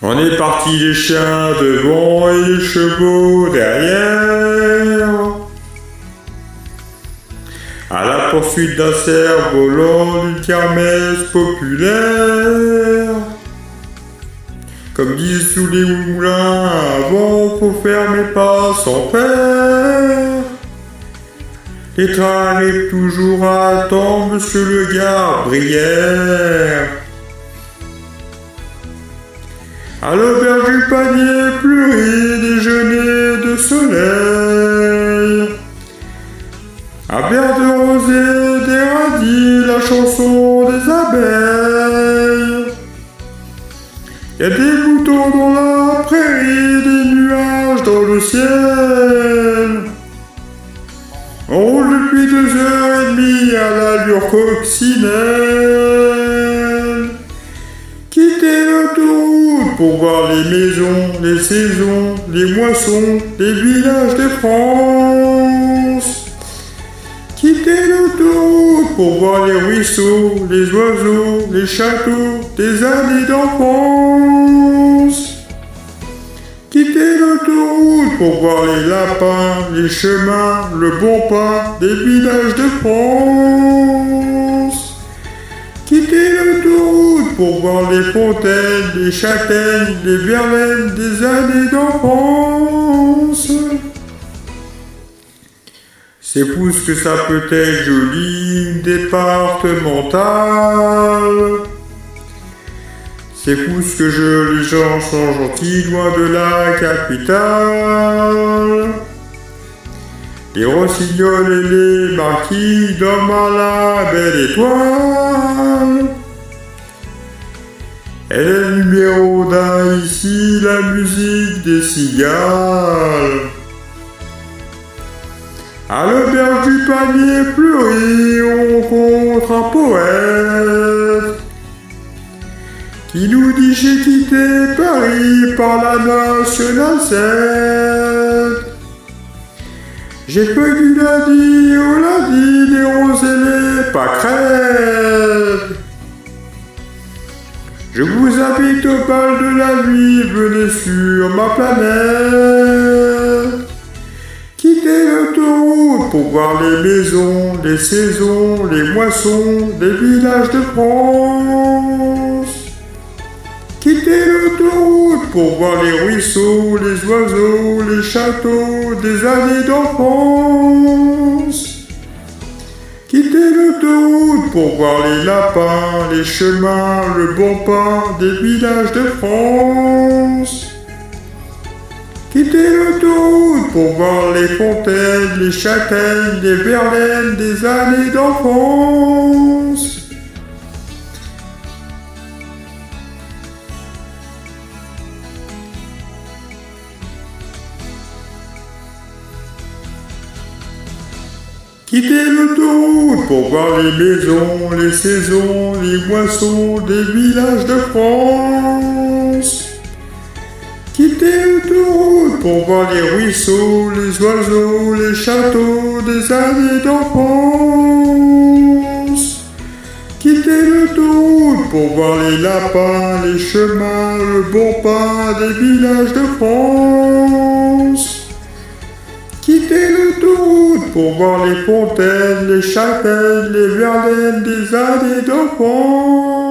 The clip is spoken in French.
On est parti les chiens devant et les chevaux derrière, à la poursuite d'un cerf-volant d'une kermesse populaire. Comme disent tous les moulins, avant faut faire mes pas sans père. Les trains arrivent toujours à temps, monsieur le garde-brière. À l'auberge du panier fleuri, déjeuner de soleil. Un verre de rosée, des radis, la chanson des abeilles. Y a des moutons dans la prairie, des nuages dans le ciel. On roule depuis 2h30 à l'allure coccinelle. Quitter l'autoroute pour voir les maisons, les saisons, les moissons, les villages de France. Quitter l'autoroute pour voir les ruisseaux, les oiseaux, les châteaux, des années d'enfance. Quitter l'autoroute pour voir les lapins, les chemins, le bon pain, des villages de France. Quitter l'autoroute pour voir les fontaines, les châtaignes, les verlaines, des années d'enfance. C'est fou ce que ça peut être joli, départemental. C'est fou ce que les gens sont gentils loin de la capitale. Les rossignols et les marquis dorment à la belle étoile. Et le numéro d'un ici, la musique des cigales. À l'auberge du panier fleuri, on rencontre un poète qui nous dit j'ai quitté Paris par la nationale 7. J'ai peu du lundi au lundi, les roses et les pâquerettes. Je vous invite au bal de la nuit, venez sur ma planète. Quittez l'autoroute pour voir les maisons, les saisons, les moissons, des villages de France. Quittez l'autoroute pour voir les ruisseaux, les oiseaux, les châteaux, des années d'enfance. Quittez l'autoroute pour voir les lapins, les chemins, le bon pain, des villages de France. Quittez l'autoroute pour voir les fontaines, les châtaignes, les verlaines, des années d'enfance. Quittez l'autoroute pour voir les maisons, les saisons, les moissons, des villages de France. Quittez l'autoroute pour voir les ruisseaux, les oiseaux, les châteaux, des années d'enfance. Quittez l'autoroute pour voir les lapins, les chemins, le bon pain, des villages de France. Quittez l'autoroute pour voir les fontaines, les châtaignes, les verlaines, des années d'enfance.